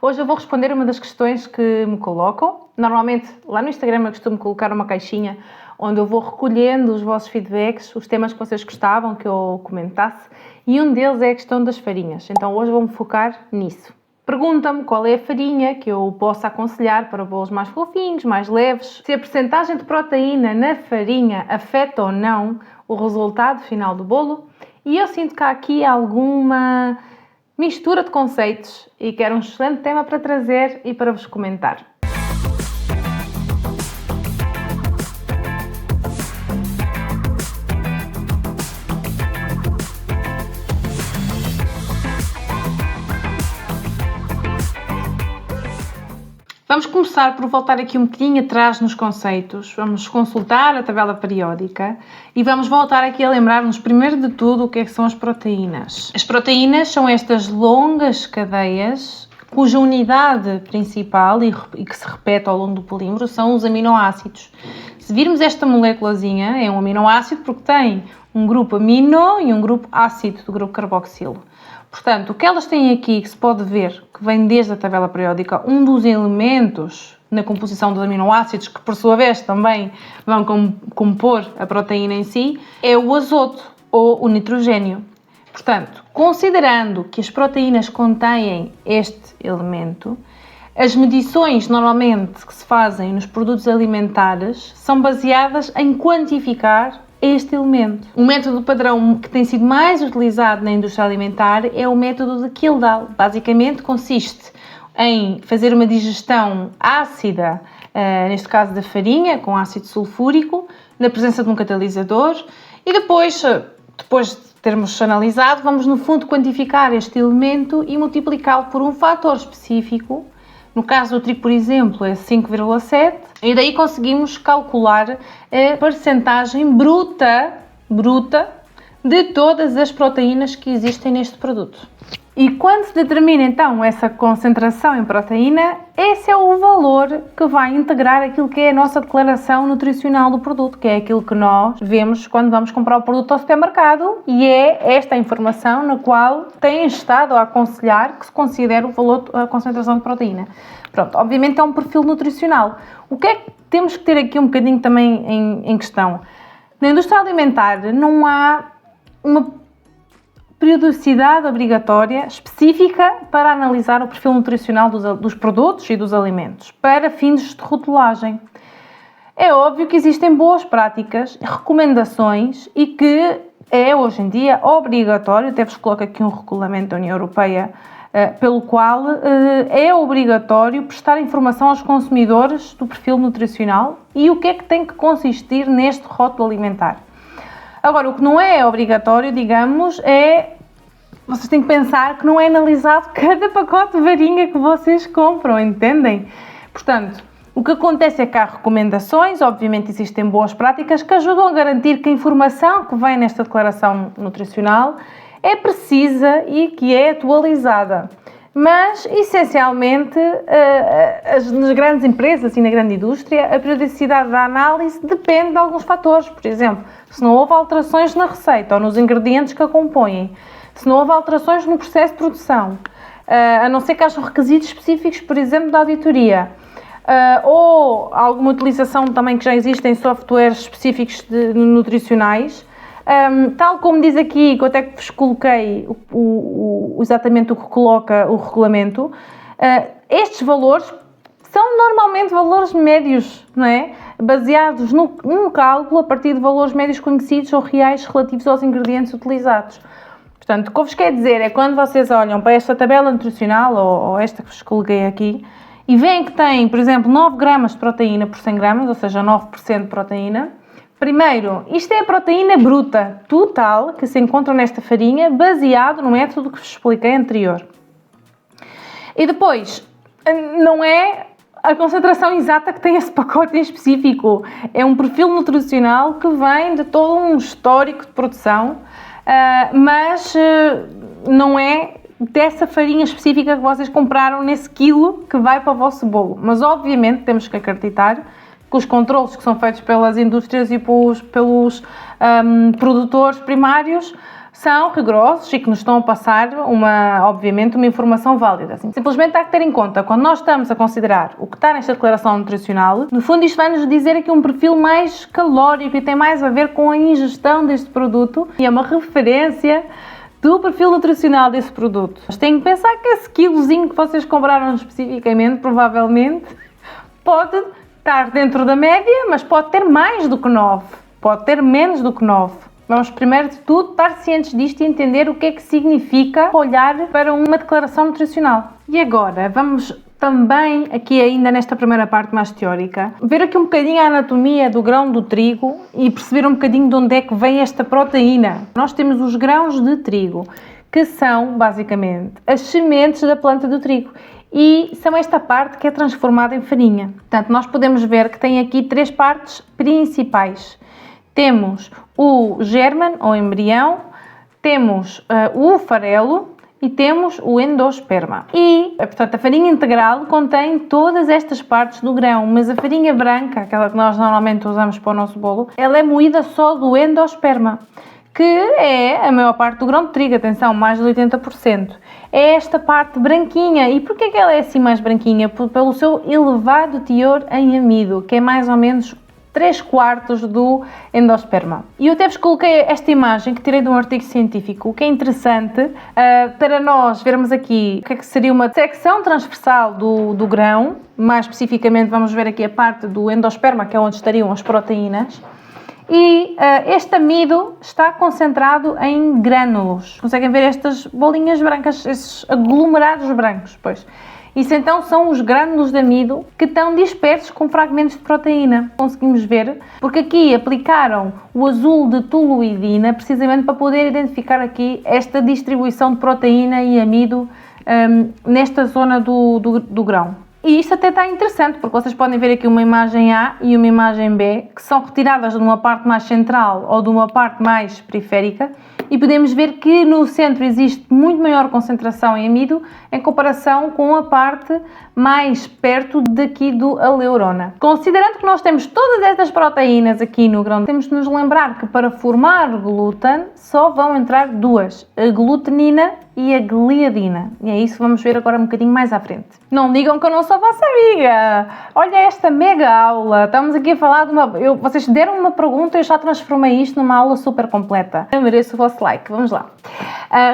Hoje eu vou responder uma das questões que me colocam. Normalmente, lá no Instagram eu costumo colocar uma caixinha onde eu vou recolhendo os vossos feedbacks, os temas que vocês gostavam que eu comentasse, e um deles é a questão das farinhas. Então hoje vou-me focar nisso. Pergunta-me qual é a farinha que eu posso aconselhar para bolos mais fofinhos, mais leves, se a percentagem de proteína na farinha afeta ou não o resultado final do bolo. E eu sinto que há aqui alguma mistura de conceitos e quero um excelente tema para trazer e para vos comentar. Vamos começar por voltar aqui um bocadinho atrás nos conceitos, vamos consultar a tabela periódica e vamos voltar aqui a lembrar-nos primeiro de tudo o que é que são as proteínas. As proteínas são estas longas cadeias cuja unidade principal e que se repete ao longo do polímero são os aminoácidos. Se virmos esta moléculazinha, é um aminoácido porque tem um grupo amino e um grupo ácido do grupo carboxilo. Portanto, o que elas têm aqui, que se pode ver, que vem desde a tabela periódica, um dos elementos na composição dos aminoácidos, que por sua vez também vão compor a proteína em si, é o azoto ou o nitrogênio. Portanto, considerando que as proteínas contêm este elemento, as medições normalmente que se fazem nos produtos alimentares são baseadas em quantificar este elemento. O método padrão que tem sido mais utilizado na indústria alimentar é o método de Kildall. Basicamente consiste em fazer uma digestão ácida, neste caso da farinha, com ácido sulfúrico, na presença de um catalisador e depois de termos analisado, vamos no fundo quantificar este elemento e multiplicá-lo por um fator específico. No caso do trigo, por exemplo, é 5,7 e daí conseguimos calcular a percentagem bruta de todas as proteínas que existem neste produto. E quando se determina então essa concentração em proteína, esse é o valor que vai integrar aquilo que é a nossa declaração nutricional do produto, que é aquilo que nós vemos quando vamos comprar o produto ao supermercado e é esta informação na qual tem estado a aconselhar que se considere o valor, a concentração de proteína. Pronto, obviamente é um perfil nutricional. O que é que temos que ter aqui um bocadinho também em questão? Na indústria alimentar não há uma periodicidade obrigatória específica para analisar o perfil nutricional dos produtos e dos alimentos, para fins de rotulagem. É óbvio que existem boas práticas, recomendações e que é hoje em dia obrigatório, até vos coloco aqui um regulamento da União Europeia, pelo qual é obrigatório prestar informação aos consumidores do perfil nutricional e o que é que tem que consistir neste rótulo alimentar. Agora, o que não é obrigatório, digamos, vocês têm que pensar que não é analisado cada pacote de farinha que vocês compram, entendem? Portanto, o que acontece é que há recomendações, obviamente existem boas práticas que ajudam a garantir que a informação que vem nesta declaração nutricional é precisa e que é atualizada. Mas, essencialmente, nas grandes empresas e na grande indústria, a periodicidade da análise depende de alguns fatores. Por exemplo, se não houve alterações na receita ou nos ingredientes que a compõem, se não houve alterações no processo de produção, a não ser que hajam requisitos específicos, por exemplo, da auditoria, ou alguma utilização também que já existem softwares específicos nutricionais, tal como diz aqui, que eu até vos coloquei exatamente o que coloca o regulamento, estes valores são normalmente valores médios, não é? Baseados num cálculo a partir de valores médios conhecidos ou reais relativos aos ingredientes utilizados. Portanto, o que eu vos quero dizer é quando vocês olham para esta tabela nutricional ou esta que vos coloquei aqui e veem que tem, por exemplo, 9 gramas de proteína por 100 gramas, ou seja, 9% de proteína. Primeiro, isto é a proteína bruta total que se encontra nesta farinha, baseado no método que vos expliquei anterior. E depois, não é a concentração exata que tem esse pacote em específico. É um perfil nutricional que vem de todo um histórico de produção, mas não é dessa farinha específica que vocês compraram nesse quilo que vai para o vosso bolo. Mas, obviamente, temos que acreditar que os controlos que são feitos pelas indústrias e pelos produtores primários são rigorosos e que nos estão a passar, obviamente, uma informação válida. Assim, simplesmente há que ter em conta, quando nós estamos a considerar o que está nesta declaração nutricional, no fundo isto vai-nos dizer aqui um perfil mais calórico e tem mais a ver com a ingestão deste produto e é uma referência do perfil nutricional desse produto. Mas têm que pensar que esse quilozinho que vocês compraram especificamente, provavelmente, pode estar dentro da média, mas pode ter mais do que 9, pode ter menos do que 9. Vamos, primeiro de tudo, estar cientes disto e entender o que é que significa olhar para uma declaração nutricional. E agora, vamos também, aqui ainda nesta primeira parte mais teórica, ver aqui um bocadinho a anatomia do grão do trigo e perceber um bocadinho de onde é que vem esta proteína. Nós temos os grãos de trigo, que são, basicamente, as sementes da planta do trigo. E são esta parte que é transformada em farinha. Portanto, nós podemos ver que tem aqui 3 partes principais. Temos o germen, ou embrião, temos o farelo e temos o endosperma. E, portanto, a farinha integral contém todas estas partes do grão, mas a farinha branca, aquela que nós normalmente usamos para o nosso bolo, ela é moída só do endosperma, que é a maior parte do grão de trigo, atenção, mais de 80%. É esta parte branquinha. E porquê que ela é assim mais branquinha? Pelo seu elevado teor em amido, que é mais ou menos 3/4 do endosperma. E eu até vos coloquei esta imagem que tirei de um artigo científico, que é interessante para nós vermos aqui o que é que seria uma secção transversal do grão. Mais especificamente vamos ver aqui a parte do endosperma, que é onde estariam as proteínas. E este amido está concentrado em grânulos. Conseguem ver estas bolinhas brancas, esses aglomerados brancos, pois. Isso então são os grânulos de amido que estão dispersos com fragmentos de proteína. Conseguimos ver, porque aqui aplicaram o azul de toluidina precisamente para poder identificar aqui esta distribuição de proteína e amido nesta zona do grão. E isto até está interessante, porque vocês podem ver aqui uma imagem A e uma imagem B, que são retiradas de uma parte mais central ou de uma parte mais periférica, e podemos ver que no centro existe muito maior concentração em amido em comparação com a parte mais perto daqui do aleurona. Considerando que nós temos todas estas proteínas aqui no grão, temos de nos lembrar que para formar glúten só vão entrar 2, a glutenina e a gliadina. E é isso que vamos ver agora um bocadinho mais à frente. Não digam que eu não sou vossa amiga! Olha esta mega aula! Estamos aqui a falar de vocês deram uma pergunta e eu já transformei isto numa aula super completa. Eu mereço o vosso like. Vamos lá.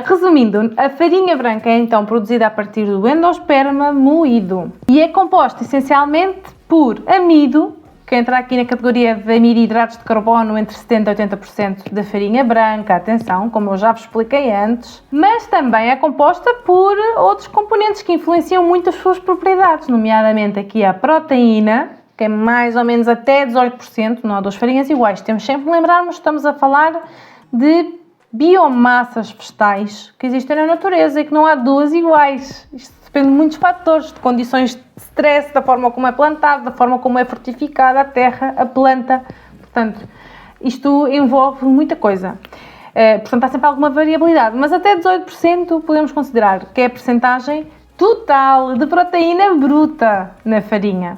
Resumindo, a farinha branca é então produzida a partir do endosperma moído e é composta essencialmente por amido, que entra aqui na categoria de amido-hidratos de carbono entre 70% e 80% da farinha branca, atenção, como eu já vos expliquei antes, mas também é composta por outros componentes que influenciam muito as suas propriedades, nomeadamente aqui a proteína, que é mais ou menos até 18%, não há 2 farinhas iguais, temos sempre de lembrarmos, estamos a falar de biomassas vegetais que existem na natureza e que não há 2 iguais. Isto depende de muitos fatores, de condições de stress, da forma como é plantado, da forma como é fortificada a terra, a planta. Portanto, isto envolve muita coisa. Portanto, há sempre alguma variabilidade, mas até 18% podemos considerar que é a percentagem total de proteína bruta na farinha.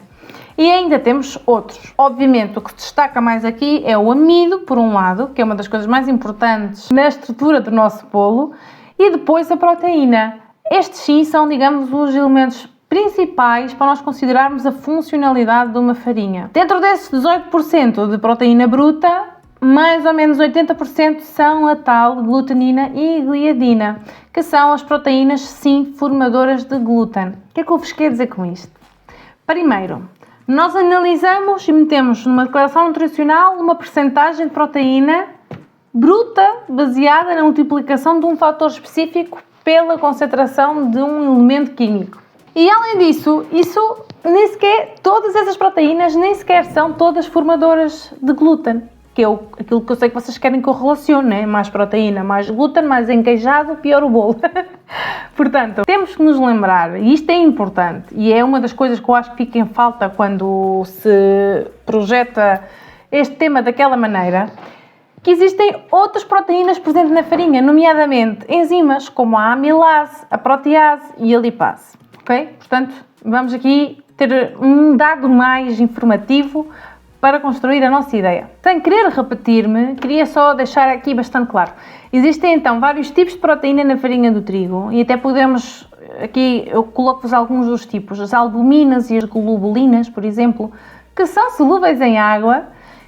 E ainda temos outros. Obviamente, o que se destaca mais aqui é o amido, por um lado, que é uma das coisas mais importantes na estrutura do nosso bolo, e depois a proteína. Estes sim são, digamos, os elementos principais para nós considerarmos a funcionalidade de uma farinha. Dentro desses 18% de proteína bruta, mais ou menos 80% são a tal glutenina e gliadina, que são as proteínas, sim, formadoras de glúten. O que é que eu vos quero dizer com isto? Primeiro, nós analisamos e metemos numa declaração nutricional uma percentagem de proteína bruta baseada na multiplicação de um fator específico pela concentração de um elemento químico. E além disso, nem sequer, todas essas proteínas nem sequer são todas formadoras de glúten, que é aquilo que eu sei que vocês querem que eu relacione, né? Mais proteína, mais glúten, mais enqueijado, pior o bolo. Portanto, temos que nos lembrar, e isto é importante, e é uma das coisas que eu acho que fica em falta quando se projeta este tema daquela maneira, que existem outras proteínas presentes na farinha, nomeadamente enzimas como a amilase, a protease e a lipase. Ok? Portanto, vamos aqui ter um dado mais informativo para construir a nossa ideia. Sem querer repetir-me, queria só deixar aqui bastante claro. Existem então vários tipos de proteína na farinha do trigo e até podemos, aqui eu coloco-vos alguns dos tipos, as albuminas e as globulinas, por exemplo, que são solúveis em água,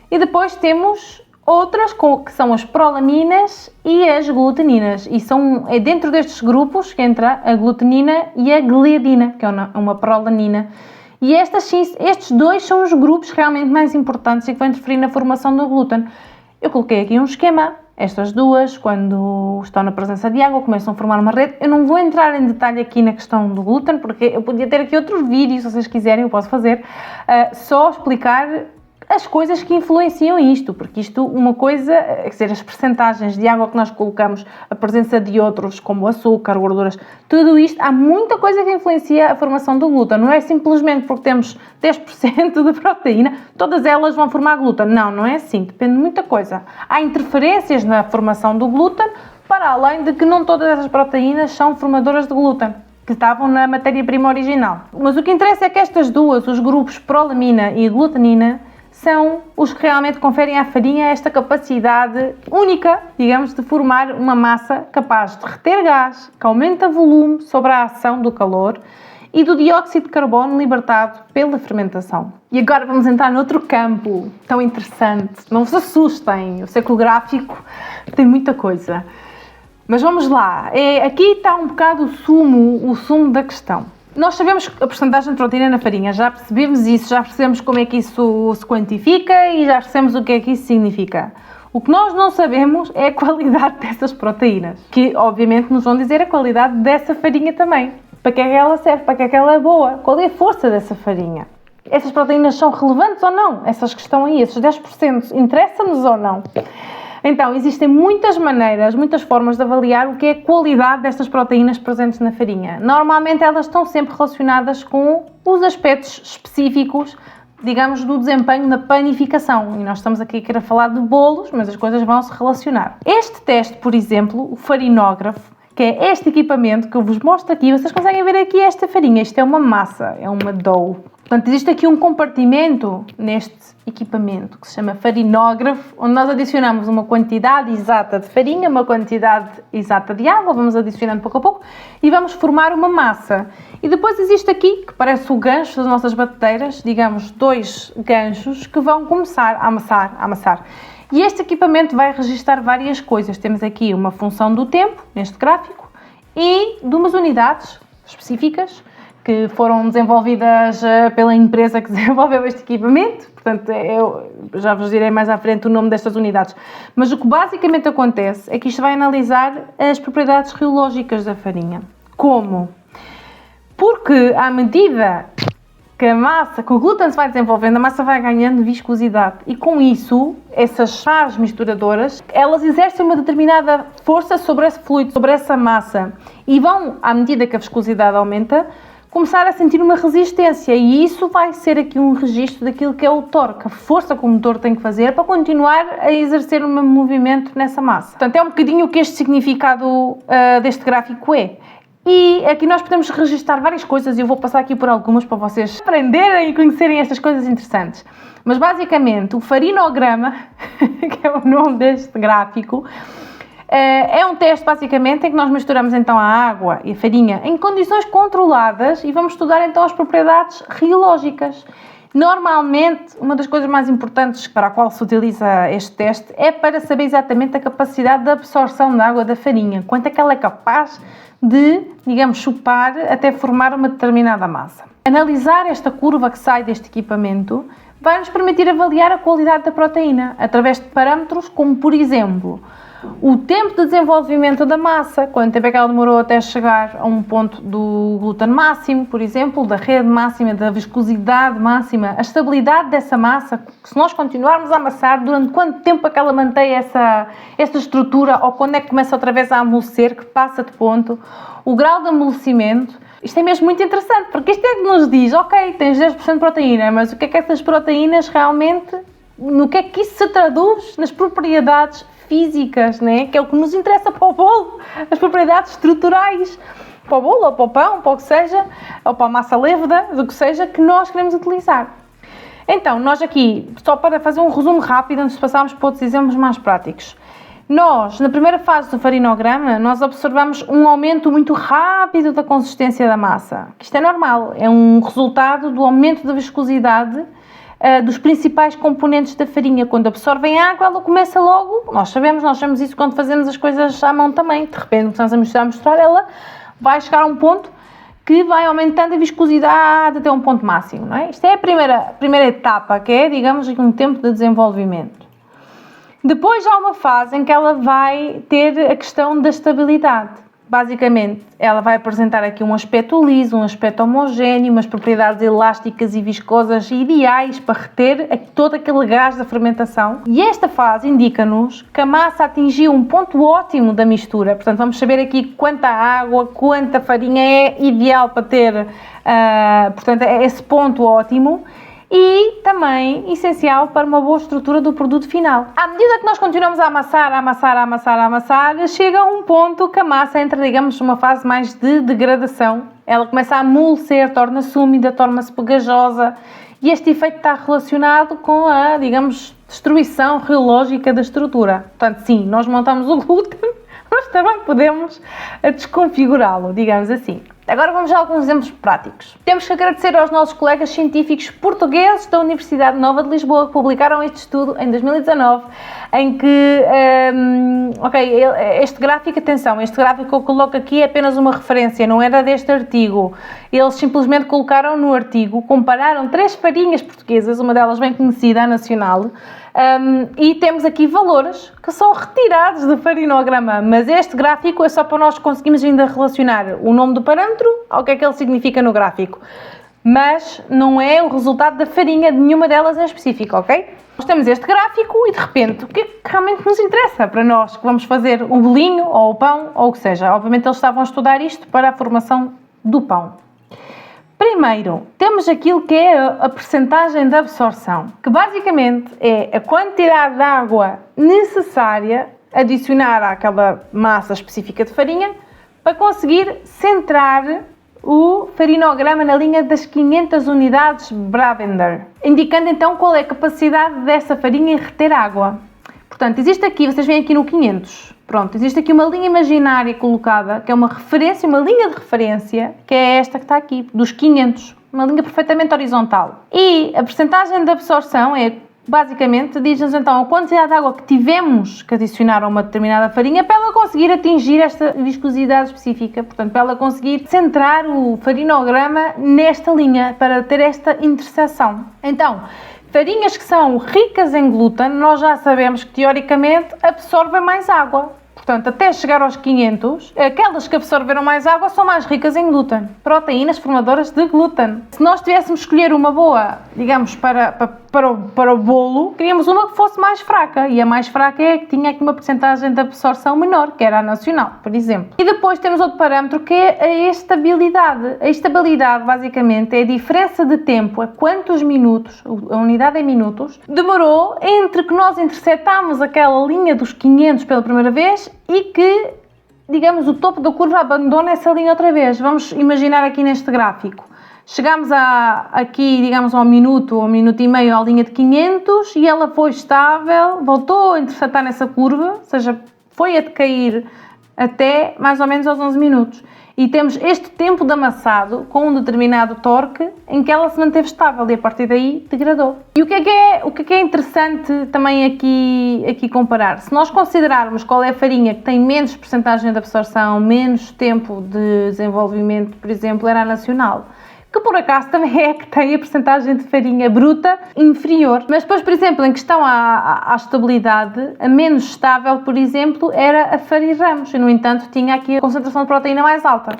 e depois temos outras que são as prolaminas e as gluteninas, e é dentro destes grupos que entra a glutenina e a gliadina, que é uma prolanina. E estes dois são os grupos realmente mais importantes e que vão interferir na formação do glúten. Eu coloquei aqui um esquema, estas duas, quando estão na presença de água, começam a formar uma rede. Eu não vou entrar em detalhe aqui na questão do glúten, porque eu podia ter aqui outro vídeo, se vocês quiserem, eu posso fazer, só explicar as coisas que influenciam isto, porque isto, uma coisa, quer dizer, as percentagens de água que nós colocamos, a presença de outros, como açúcar, gorduras, tudo isto, há muita coisa que influencia a formação do glúten. Não é simplesmente porque temos 10% de proteína, todas elas vão formar glúten. Não, não é assim, depende de muita coisa. Há interferências na formação do glúten, para além de que não todas essas proteínas são formadoras de glúten, que estavam na matéria-prima original. Mas o que interessa é que estas duas, os grupos prolamina e glutenina, são os que realmente conferem à farinha esta capacidade única, digamos, de formar uma massa capaz de reter gás, que aumenta volume sobre a ação do calor e do dióxido de carbono libertado pela fermentação. E agora vamos entrar noutro campo tão interessante. Não se assustem, eu sei que o gráfico tem muita coisa. Mas vamos lá, aqui está um bocado o sumo da questão. Nós sabemos a porcentagem de proteína na farinha, já percebemos isso, já percebemos como é que isso se quantifica e já percebemos o que é que isso significa. O que nós não sabemos é a qualidade dessas proteínas, que obviamente nos vão dizer a qualidade dessa farinha também. Para que é que ela serve? Para que é que ela é boa? Qual é a força dessa farinha? Essas proteínas são relevantes ou não? Essas que estão aí, esses 10%, interessam-nos ou não? Então, existem muitas maneiras, muitas formas de avaliar o que é a qualidade destas proteínas presentes na farinha. Normalmente elas estão sempre relacionadas com os aspectos específicos, digamos, do desempenho na panificação. E nós estamos aqui a querer falar de bolos, mas as coisas vão se relacionar. Este teste, por exemplo, o farinógrafo, que é este equipamento que eu vos mostro aqui, vocês conseguem ver aqui esta farinha. Isto é uma massa, é uma dough. Portanto, existe aqui um compartimento neste equipamento que se chama farinógrafo, onde nós adicionamos uma quantidade exata de farinha, uma quantidade exata de água, vamos adicionando pouco a pouco e vamos formar uma massa. E depois existe aqui, que parece o gancho das nossas batedeiras, digamos 2 ganchos que vão começar a amassar. E este equipamento vai registar várias coisas. Temos aqui uma função do tempo, neste gráfico, e de umas unidades específicas que foram desenvolvidas pela empresa que desenvolveu este equipamento. Portanto, eu já vos direi mais à frente o nome destas unidades. Mas o que basicamente acontece é que isto vai analisar as propriedades reológicas da farinha. Como? Porque à medida que o glúten se vai desenvolvendo, a massa vai ganhando viscosidade. E com isso, essas chaves misturadoras, elas exercem uma determinada força sobre esse fluido, sobre essa massa. E vão, à medida que a viscosidade aumenta, começar a sentir uma resistência, e isso vai ser aqui um registro daquilo que é o torque, a força que o motor tem que fazer para continuar a exercer um movimento nessa massa. Portanto, é um bocadinho o que este significado deste gráfico é. E aqui nós podemos registar várias coisas e eu vou passar aqui por algumas para vocês aprenderem e conhecerem estas coisas interessantes. Mas basicamente o farinograma, que é o nome deste gráfico, é um teste basicamente em que nós misturamos então a água e a farinha em condições controladas e vamos estudar então as propriedades reológicas. Normalmente, uma das coisas mais importantes para a qual se utiliza este teste é para saber exatamente a capacidade de absorção da água da farinha, quanto é que ela é capaz de, digamos, chupar até formar uma determinada massa. Analisar esta curva que sai deste equipamento vai nos permitir avaliar a qualidade da proteína através de parâmetros como, por exemplo, o tempo de desenvolvimento da massa, quanto tempo é que ela demorou até chegar a um ponto do glúten máximo, por exemplo, da rede máxima, da viscosidade máxima, a estabilidade dessa massa, se nós continuarmos a amassar, durante quanto tempo é que ela mantém essa estrutura, ou quando é que começa outra vez a amolecer, que passa de ponto, o grau de amolecimento. Isto é mesmo muito interessante, porque isto é que nos diz, ok, tens 10% de proteína, mas o que é que essas proteínas realmente, no que é que isso se traduz nas propriedades físicas, né? Que é o que nos interessa para o bolo, as propriedades estruturais, para o bolo ou para o pão, para o que seja, ou para a massa lêveda, do que seja, que nós queremos utilizar. Então, nós aqui, só para fazer um resumo rápido, antes de passarmos para outros exemplos mais práticos. Nós, na primeira fase do farinograma, nós observamos um aumento muito rápido da consistência da massa. Isto é normal, é um resultado do aumento da viscosidade dos principais componentes da farinha. Quando absorvem água, ela começa logo, nós sabemos isso quando fazemos as coisas à mão também. De repente, começamos a misturar, ela vai chegar a um ponto que vai aumentando a viscosidade até um ponto máximo, não é? Isto é a primeira etapa, que é, digamos, um tempo de desenvolvimento. Depois há uma fase em que ela vai ter a questão da estabilidade. Basicamente, ela vai apresentar aqui um aspecto liso, um aspecto homogéneo, umas propriedades elásticas e viscosas ideais para reter todo aquele gás da fermentação. E esta fase indica-nos que a massa atingiu um ponto ótimo da mistura. Portanto, vamos saber aqui quanta água, quanta farinha é ideal para ter, portanto, é esse ponto ótimo. E também essencial para uma boa estrutura do produto final. À medida que nós continuamos a amassar, chega a um ponto que a massa entra, digamos, numa fase mais de degradação. Ela começa a amolecer, torna-se úmida, torna-se pegajosa, e este efeito está relacionado com a, digamos, destruição reológica da estrutura. Portanto, sim, nós montamos o glúten, mas também podemos desconfigurá-lo, digamos assim. Agora vamos a alguns exemplos práticos. Temos que agradecer aos nossos colegas científicos portugueses da Universidade Nova de Lisboa que publicaram este estudo em 2019, em que, este gráfico, atenção, este gráfico que eu coloco aqui é apenas uma referência, não era deste artigo. Eles simplesmente colocaram no artigo, compararam 3 farinhas portuguesas, uma delas bem conhecida, a nacional, e temos aqui valores que são retirados do farinograma, mas este gráfico é só para nós conseguirmos ainda relacionar o nome do parâmetro ao que é que ele significa no gráfico, mas não é o resultado da farinha de nenhuma delas em específico, ok? Nós temos este gráfico e de repente o que é que realmente nos interessa para nós que vamos fazer o bolinho ou o pão ou o que seja? Obviamente eles estavam a estudar isto para a formação do pão. Primeiro, temos aquilo que é a percentagem de absorção, que basicamente é a quantidade de água necessária adicionar àquela massa específica de farinha para conseguir centrar o farinograma na linha das 500 unidades Bravender, indicando então qual é a capacidade dessa farinha em reter água. Portanto, existe aqui, vocês veem aqui no 500, pronto, existe aqui uma linha imaginária colocada, que é uma referência, uma linha de referência, que é esta que está aqui, dos 500, uma linha perfeitamente horizontal. E a percentagem de absorção é, basicamente, diz-nos então a quantidade de água que tivemos que adicionar a uma determinada farinha para ela conseguir atingir esta viscosidade específica, portanto, para ela conseguir centrar o farinograma nesta linha, para ter esta interseção. Então, farinhas que são ricas em glúten, nós já sabemos que teoricamente absorvem mais água. Portanto, até chegar aos 500, aquelas que absorveram mais água são mais ricas em glúten, proteínas formadoras de glúten. Se nós tivéssemos de escolher uma boa, digamos, para o bolo, queríamos uma que fosse mais fraca, e a mais fraca é a que tinha aqui uma percentagem de absorção menor, que era a nacional, por exemplo. E depois temos outro parâmetro que é a estabilidade. A estabilidade, basicamente, é a diferença de tempo, a quantos minutos, a unidade em minutos, demorou entre que nós interceptámos aquela linha dos 500 pela primeira vez e que, digamos, o topo da curva abandona essa linha outra vez. Vamos imaginar aqui neste gráfico. Chegámos aqui, digamos, ao minuto e meio à linha de 500 e ela foi estável, voltou a interceptar nessa curva, ou seja, foi a decair até mais ou menos aos 11 minutos. E temos este tempo de amassado com um determinado torque em que ela se manteve estável e a partir daí degradou. E o que é interessante também aqui comparar? Se nós considerarmos qual é a farinha que tem menos percentagem de absorção, menos tempo de desenvolvimento, por exemplo, era a nacional, que por acaso também é que tem a percentagem de farinha bruta inferior. Mas depois, por exemplo, em questão à estabilidade, a menos estável, por exemplo, era a Farinha Ramos e, no entanto, tinha aqui a concentração de proteína mais alta.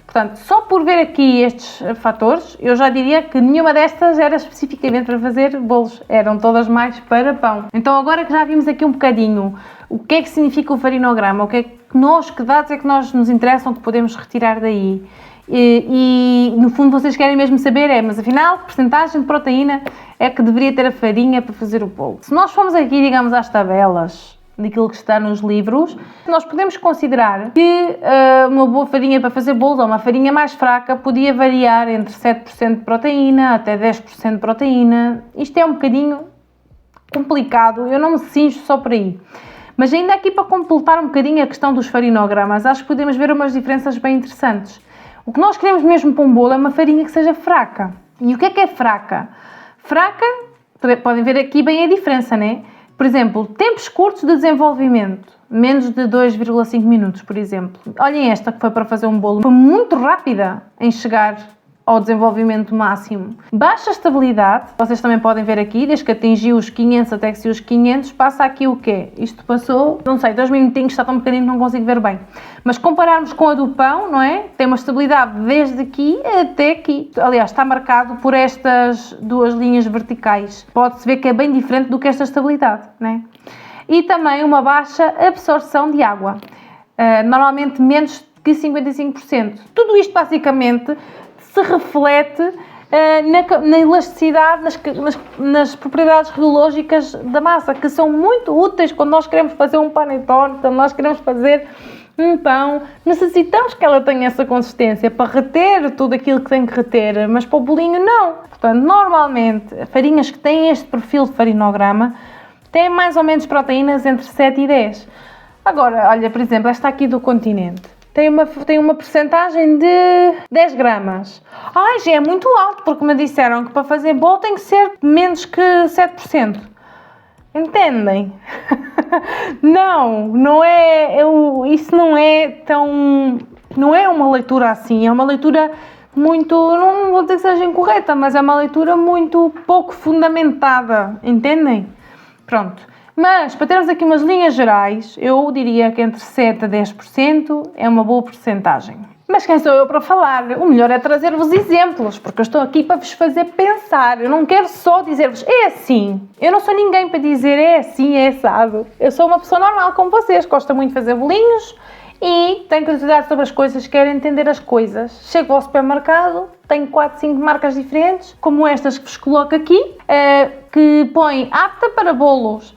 Portanto, só por ver aqui estes fatores, eu já diria que nenhuma destas era especificamente para fazer bolos, eram todas mais para pão. Então, agora que já vimos aqui um bocadinho o que é que significa o farinograma, que dados é que nos interessam, que podemos retirar daí, e no fundo vocês querem mesmo saber mas afinal, que percentagem de proteína é que deveria ter a farinha para fazer o bolo? Se nós formos aqui, digamos, às tabelas, daquilo que está nos livros, nós podemos considerar que uma boa farinha para fazer bolos ou uma farinha mais fraca podia variar entre 7% de proteína até 10% de proteína. Isto é um bocadinho complicado, eu não me cinjo só por aí. Mas ainda aqui para completar um bocadinho a questão dos farinogramas, acho que podemos ver umas diferenças bem interessantes. O que nós queremos mesmo para um bolo é uma farinha que seja fraca. E o que é fraca? Fraca, podem ver aqui bem a diferença, não é? Por exemplo, tempos curtos de desenvolvimento, menos de 2,5 minutos, por exemplo. Olhem esta que foi para fazer um bolo, foi muito rápida em chegar ao desenvolvimento máximo. Baixa estabilidade, vocês também podem ver aqui, desde que atingiu os 500 até que se os 500, passa aqui o quê? Isto passou, não sei, 2 minutinhos, está tão pequenino que não consigo ver bem. Mas compararmos com a do pão, não é? Tem uma estabilidade desde aqui até aqui. Aliás, está marcado por estas duas linhas verticais. Pode-se ver que é bem diferente do que esta estabilidade, não é? E também uma baixa absorção de água. Normalmente menos que 55%. Tudo isto basicamente se reflete na elasticidade, nas propriedades rheológicas da massa, que são muito úteis quando nós queremos fazer um panetone, quando nós queremos fazer um pão. Necessitamos que ela tenha essa consistência para reter tudo aquilo que tem que reter, mas para o bolinho não. Portanto, normalmente, farinhas que têm este perfil de farinograma têm mais ou menos proteínas entre 7 e 10. Agora, olha, por exemplo, esta aqui do Continente. Tem uma percentagem de 10 gramas. Ai, já é muito alto, porque me disseram que para fazer bolo tem que ser menos que 7%. Entendem? Não é... Isso não é tão... Não é uma leitura assim, é uma leitura muito... Não vou dizer que seja incorreta, mas é uma leitura muito pouco fundamentada. Entendem? Pronto. Mas, para termos aqui umas linhas gerais, eu diria que entre 7% a 10% é uma boa percentagem. Mas quem sou eu para falar? O melhor é trazer-vos exemplos, porque eu estou aqui para vos fazer pensar. Eu não quero só dizer-vos, é assim. Eu não sou ninguém para dizer, é assim, é assado. Eu sou uma pessoa normal como vocês, gosto muito de fazer bolinhos e tenho curiosidade sobre as coisas, quero entender as coisas. Chego ao supermercado, tenho 4, 5 marcas diferentes, como estas que vos coloco aqui, que põem apta para bolos,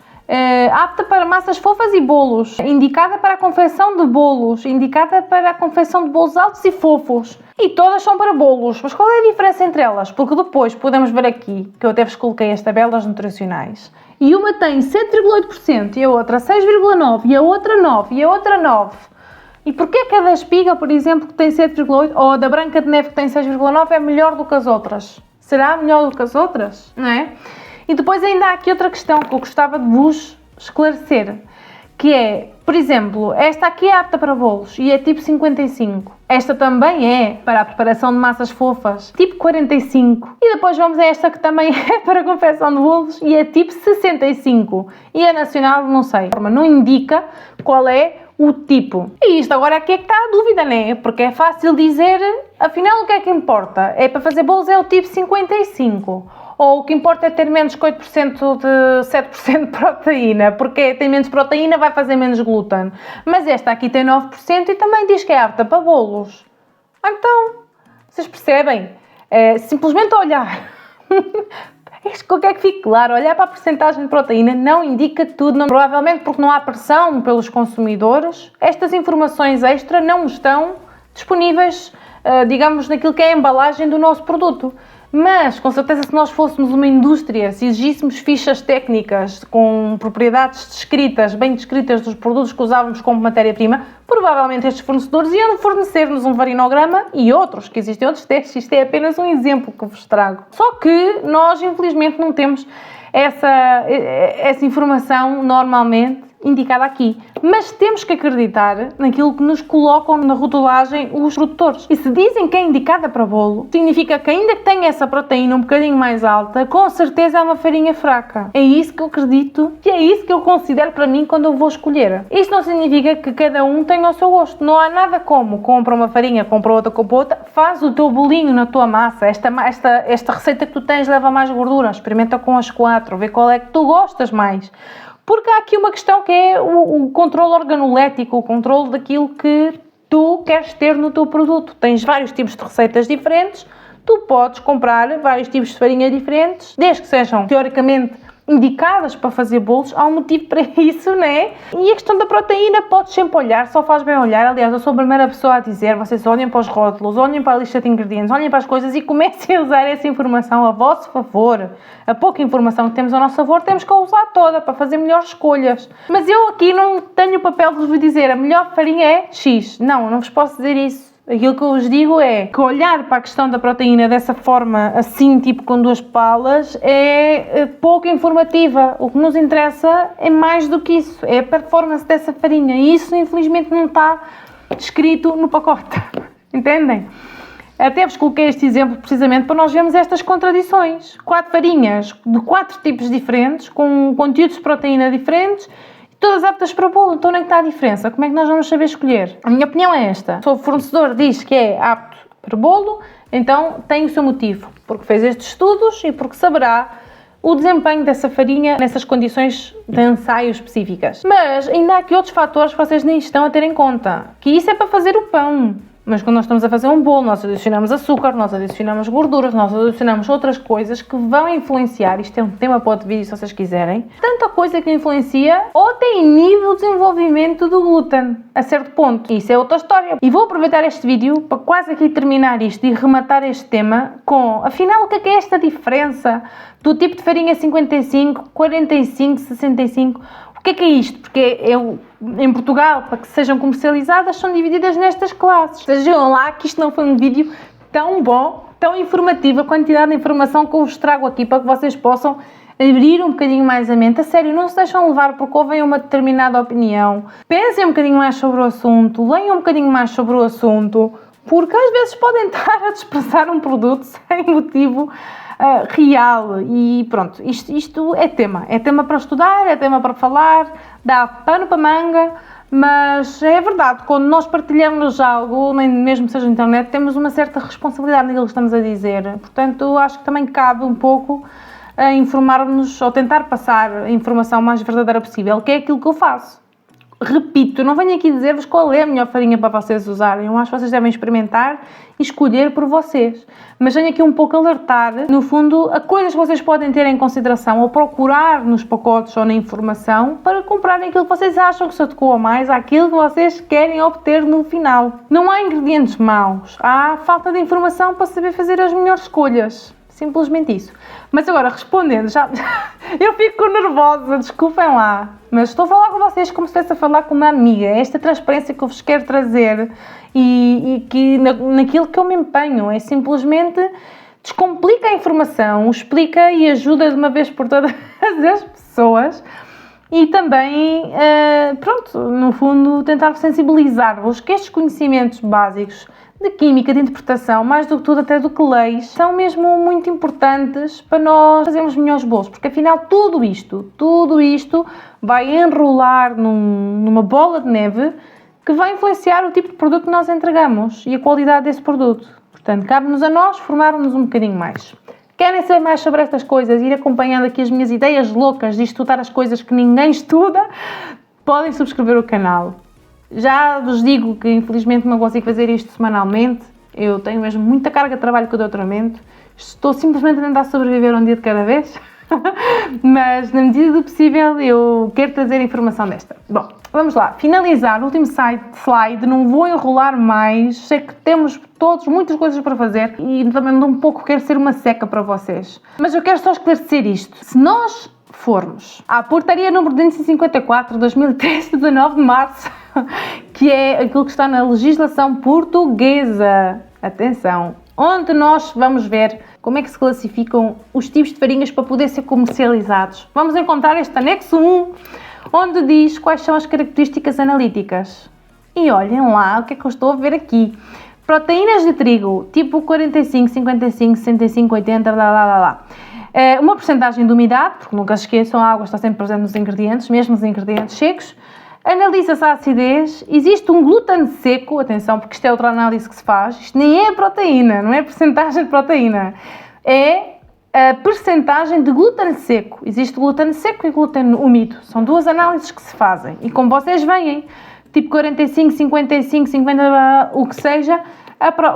apta para massas fofas e bolos, indicada para a confecção de bolos, indicada para a confecção de bolos altos e fofos, e todas são para bolos. Mas qual é a diferença entre elas? Porque depois podemos ver aqui, que eu até vos coloquei as tabelas nutricionais, e uma tem 7,8% e a outra 6,9%, e a outra 9%, e a outra 9%. E porquê que a da espiga, por exemplo, que tem 7,8%, ou a da branca de neve que tem 6,9% é melhor do que as outras? Será melhor do que as outras? Não é? E depois ainda há aqui outra questão que eu gostava de vos esclarecer, que é, por exemplo, esta aqui é apta para bolos e é tipo 55. Esta também é para a preparação de massas fofas, tipo 45. E depois vamos a esta que também é para a confecção de bolos e é tipo 65. E a nacional, não sei, não indica qual é o tipo. E isto agora aqui é que está a dúvida, não é? Porque é fácil dizer, afinal o que é que importa? É para fazer bolos é o tipo 55. Ou o que importa é ter menos que 8% de 7% de proteína, porque tem menos proteína, vai fazer menos glúten. Mas esta aqui tem 9% e também diz que é apta para bolos. Então, vocês percebem? Simplesmente olhar. O que é que fique claro? Olhar para a percentagem de proteína não indica tudo. Não, provavelmente porque não há pressão pelos consumidores. Estas informações extra não estão disponíveis, digamos, naquilo que é a embalagem do nosso produto. Mas, com certeza, se nós fôssemos uma indústria, se exigíssemos fichas técnicas com propriedades descritas, bem descritas dos produtos que usávamos como matéria-prima, provavelmente estes fornecedores iam fornecer-nos um farinograma e outros, que existem outros testes. Isto é apenas um exemplo que vos trago. Só que nós, infelizmente, não temos essa informação normalmente indicada aqui. Mas temos que acreditar naquilo que nos colocam na rotulagem os produtores. E se dizem que é indicada para bolo, significa que ainda que tenha essa proteína um bocadinho mais alta, com certeza é uma farinha fraca. É isso que eu acredito e é isso que eu considero para mim quando eu vou escolher. Isto não significa que cada um tenha o seu gosto. Não há nada como compra uma farinha, compra outra, faz o teu bolinho na tua massa. Esta receita que tu tens leva mais gordura. Experimenta com as 4, vê qual é que tu gostas mais. Porque há aqui uma questão que é o controle organolético, o controle daquilo que tu queres ter no teu produto. Tens vários tipos de receitas diferentes, tu podes comprar vários tipos de farinha diferentes, desde que sejam teoricamente indicadas para fazer bolos, há um motivo para isso, não é? E a questão da proteína, podes sempre olhar, só faz bem olhar. Aliás, eu sou a primeira pessoa a dizer, vocês olhem para os rótulos, olhem para a lista de ingredientes, olhem para as coisas e comecem a usar essa informação a vosso favor. A pouca informação que temos a nosso favor, temos que a usar toda para fazer melhores escolhas. Mas eu aqui não tenho o papel de vos dizer, a melhor farinha é X. Não vos posso dizer isso. Aquilo que eu vos digo é que olhar para a questão da proteína dessa forma, assim, tipo com duas palas, é pouco informativa. O que nos interessa é mais do que isso, é a performance dessa farinha. E isso, infelizmente, não está escrito no pacote. Entendem? Até vos coloquei este exemplo precisamente para nós vermos estas contradições. 4 farinhas de 4 tipos diferentes, com conteúdos de proteína diferentes, todas aptas para bolo. Então onde é que está a diferença? Como é que nós vamos saber escolher? A minha opinião é esta. Se o fornecedor diz que é apto para bolo, então tem o seu motivo. Porque fez estes estudos e porque saberá o desempenho dessa farinha nessas condições de ensaio específicas. Mas ainda há aqui outros fatores que vocês nem estão a ter em conta. Que isso é para fazer o pão. Mas quando nós estamos a fazer um bolo, nós adicionamos açúcar, nós adicionamos gorduras, nós adicionamos outras coisas que vão influenciar, isto é um tema para outro vídeo se vocês quiserem, tanta coisa que influencia ou até inibe o desenvolvimento do glúten, a certo ponto. Isso é outra história. E vou aproveitar este vídeo para quase aqui terminar isto e rematar este tema com, afinal, o que é esta diferença do tipo de farinha 55, 45, 65... O que é isto? Porque em Portugal, para que sejam comercializadas, são divididas nestas classes. Vejam lá que isto não foi um vídeo tão bom, tão informativo, a quantidade de informação que eu vos trago aqui para que vocês possam abrir um bocadinho mais a mente. A sério, não se deixam levar porque ouvem uma determinada opinião. Pensem um bocadinho mais sobre o assunto, leiam um bocadinho mais sobre o assunto, porque às vezes podem estar a desprezar um produto sem motivo real. E pronto, isto é tema para estudar, é tema para falar, dá pano para manga, mas é verdade, quando nós partilhamos algo, nem mesmo que seja na internet, temos uma certa responsabilidade naquilo que estamos a dizer. Portanto, acho que também cabe um pouco a informar-nos ou tentar passar a informação mais verdadeira possível, que é aquilo que eu faço. Repito, não venho aqui dizer-vos qual é a melhor farinha para vocês usarem. Eu acho que vocês devem experimentar e escolher por vocês. Mas venho aqui um pouco alertar, no fundo, a coisas que vocês podem ter em consideração ou procurar nos pacotes ou na informação para comprarem aquilo que vocês acham que se adequa mais àquilo que vocês querem obter no final. Não há ingredientes maus, há falta de informação para saber fazer as melhores escolhas. Simplesmente isso. Mas agora, respondendo, eu fico nervosa, desculpem lá, mas estou a falar com vocês como se estivesse a falar com uma amiga. Esta transparência que eu vos quero trazer e que naquilo que eu me empenho é simplesmente descomplica a informação, explica e ajuda de uma vez por todas as pessoas e também, pronto, no fundo, tentar sensibilizar-vos que estes conhecimentos básicos de química, de interpretação, mais do que tudo até do que leis, são mesmo muito importantes para nós fazermos melhores bolos, porque afinal tudo isto vai enrolar numa bola de neve que vai influenciar o tipo de produto que nós entregamos e a qualidade desse produto. Portanto, cabe-nos a nós formarmos um bocadinho mais. Querem saber mais sobre estas coisas, ir acompanhando aqui as minhas ideias loucas de estudar as coisas que ninguém estuda, podem subscrever o canal. Já vos digo que infelizmente não consigo fazer isto semanalmente, eu tenho mesmo muita carga de trabalho com o doutoramento, estou simplesmente a tentar sobreviver um dia de cada vez, mas na medida do possível eu quero trazer informação desta. Bom, vamos lá, finalizar o último slide, não vou enrolar mais, sei que temos todos muitas coisas para fazer e também um pouco quero ser uma seca para vocês, mas eu quero só esclarecer isto. Se nós formos à portaria número 254 de 2013, de 19 de março, que é aquilo que está na legislação portuguesa, atenção, onde nós vamos ver como é que se classificam os tipos de farinhas para poder ser comercializados. Vamos encontrar este anexo 1, onde diz quais são as características analíticas. E olhem lá o que é que eu estou a ver aqui. Proteínas de trigo, tipo 45, 55, 65, 80, blá blá blá blá. Uma porcentagem de umidade, porque nunca se esqueçam, a água está sempre presente nos ingredientes, mesmo os ingredientes secos. Analisa-se a acidez, existe um glúten seco, atenção, porque isto é outra análise que se faz, isto nem é proteína, não é porcentagem de proteína, é a percentagem de glúten seco. Existe glúten seco e glúten úmido, são duas análises que se fazem, e como vocês veem, tipo 45, 55, 50, o que seja,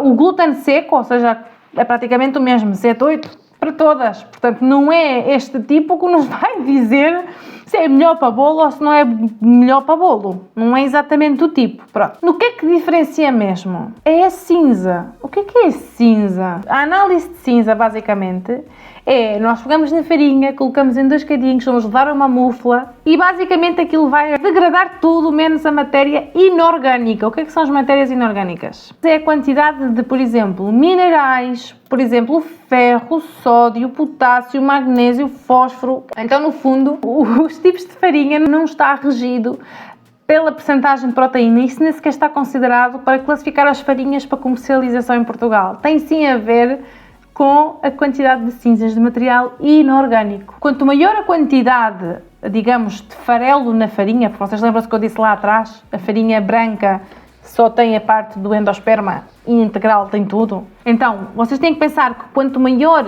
o glúten seco, ou seja, é praticamente o mesmo, 7, 8, para todas. Portanto, não é este tipo que nos vai dizer se é melhor para bolo ou se não é melhor para bolo. Não é exatamente o tipo. Pronto. No que é que diferencia mesmo? É a cinza. O que é cinza? A análise de cinza, basicamente, é nós pegamos na farinha, colocamos em 2 cadinhos, vamos levar a uma mufla e basicamente aquilo vai degradar tudo menos a matéria inorgânica. O que é que são as matérias inorgânicas? É a quantidade de, por exemplo, minerais, por exemplo, o ferro, o sódio, o potássio, o magnésio, o fósforo. Então, no fundo, os tipos de farinha não está regido pela percentagem de proteína. Isso nem sequer está considerado para classificar as farinhas para comercialização em Portugal. Tem sim a ver com a quantidade de cinzas de material inorgânico. Quanto maior a quantidade, digamos, de farelo na farinha, porque vocês lembram-se que eu disse lá atrás, a farinha branca só tem a parte do endosperma e integral tem tudo. Então, vocês têm que pensar que quanto maior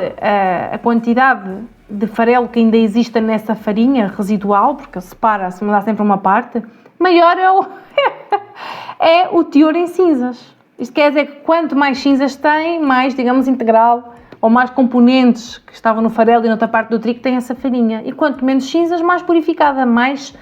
a quantidade de farelo que ainda existe nessa farinha residual, porque separa-se, mas dá sempre uma parte, maior é o teor em cinzas. Isto quer dizer que quanto mais cinzas tem, mais, digamos, integral ou mais componentes que estavam no farelo e noutra parte do trigo tem essa farinha. E quanto menos cinzas, mais purificada, mais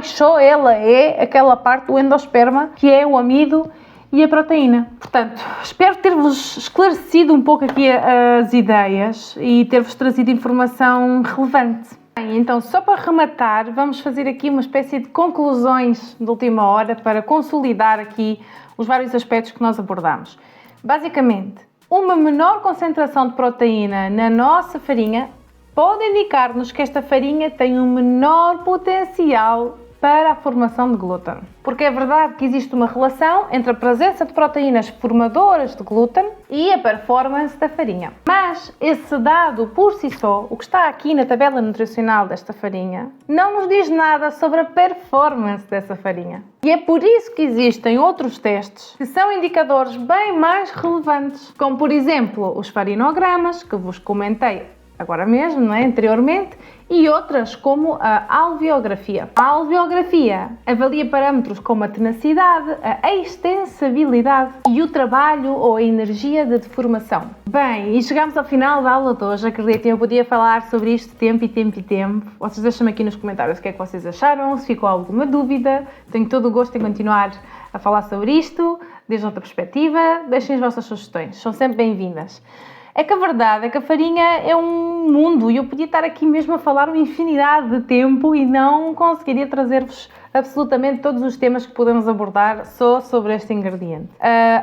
só ela é aquela parte do endosperma, que é o amido e a proteína. Portanto, espero ter-vos esclarecido um pouco aqui as ideias e ter-vos trazido informação relevante. Bem, então, só para rematar, vamos fazer aqui uma espécie de conclusões de última hora para consolidar aqui os vários aspectos que nós abordamos. Basicamente, uma menor concentração de proteína na nossa farinha pode indicar-nos que esta farinha tem um menor potencial para a formação de glúten. Porque é verdade que existe uma relação entre a presença de proteínas formadoras de glúten e a performance da farinha. Mas esse dado por si só, o que está aqui na tabela nutricional desta farinha, não nos diz nada sobre a performance dessa farinha. E é por isso que existem outros testes que são indicadores bem mais relevantes, como por exemplo os farinogramas, que vos comentei agora mesmo, não é? Anteriormente, e outras como a alveografia. A alveografia avalia parâmetros como a tenacidade, a extensibilidade e o trabalho ou a energia de deformação. Bem, e chegamos ao final da aula de hoje. Acreditem, eu podia falar sobre isto tempo e tempo e tempo. Vocês deixem-me aqui nos comentários o que é que vocês acharam, se ficou alguma dúvida. Tenho todo o gosto em continuar a falar sobre isto, desde outra perspectiva. Deixem as vossas sugestões, são sempre bem-vindas. É que a verdade é que a farinha é um mundo e eu podia estar aqui mesmo a falar uma infinidade de tempo e não conseguiria trazer-vos absolutamente todos os temas que podemos abordar só sobre este ingrediente.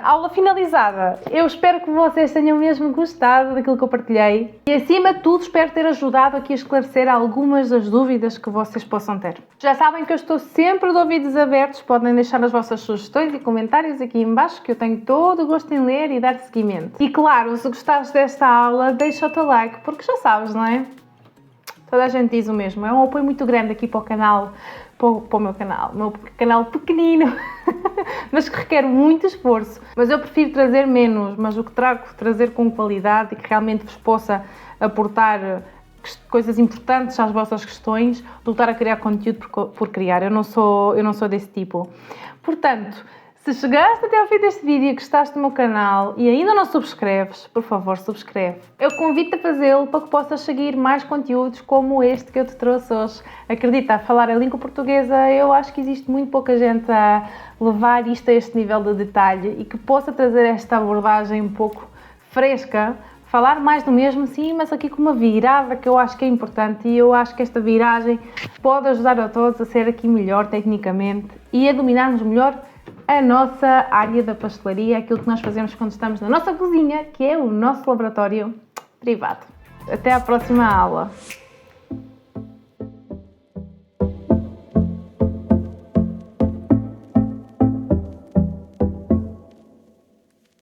Aula finalizada. Eu espero que vocês tenham mesmo gostado daquilo que eu partilhei e, acima de tudo, espero ter ajudado aqui a esclarecer algumas das dúvidas que vocês possam ter. Já sabem que eu estou sempre de ouvidos abertos, podem deixar as vossas sugestões e comentários aqui em baixo que eu tenho todo o gosto em ler e dar seguimento. E claro, se gostares desta aula, deixa o teu like, porque já sabes, não é? Toda a gente diz o mesmo, é um apoio muito grande aqui para o canal, para o meu canal pequenino, mas que requer muito esforço. Mas eu prefiro trazer menos, mas o que trago, trazer com qualidade e que realmente vos possa aportar coisas importantes às vossas questões, do que estar a criar conteúdo por criar. Eu não sou desse tipo. Portanto, se chegaste até ao fim deste vídeo e gostaste do meu canal e ainda não subscreves, por favor, subscreve. Eu convido-te a fazê-lo para que possas seguir mais conteúdos como este que eu te trouxe hoje. Acredita, a falar a língua portuguesa, eu acho que existe muito pouca gente a levar isto a este nível de detalhe e que possa trazer esta abordagem um pouco fresca, falar mais do mesmo, sim, mas aqui com uma virada que eu acho que é importante e eu acho que esta viragem pode ajudar a todos a ser aqui melhor tecnicamente e a dominarmos melhor a nossa área da pastelaria, aquilo que nós fazemos quando estamos na nossa cozinha, que é o nosso laboratório privado. Até à próxima aula!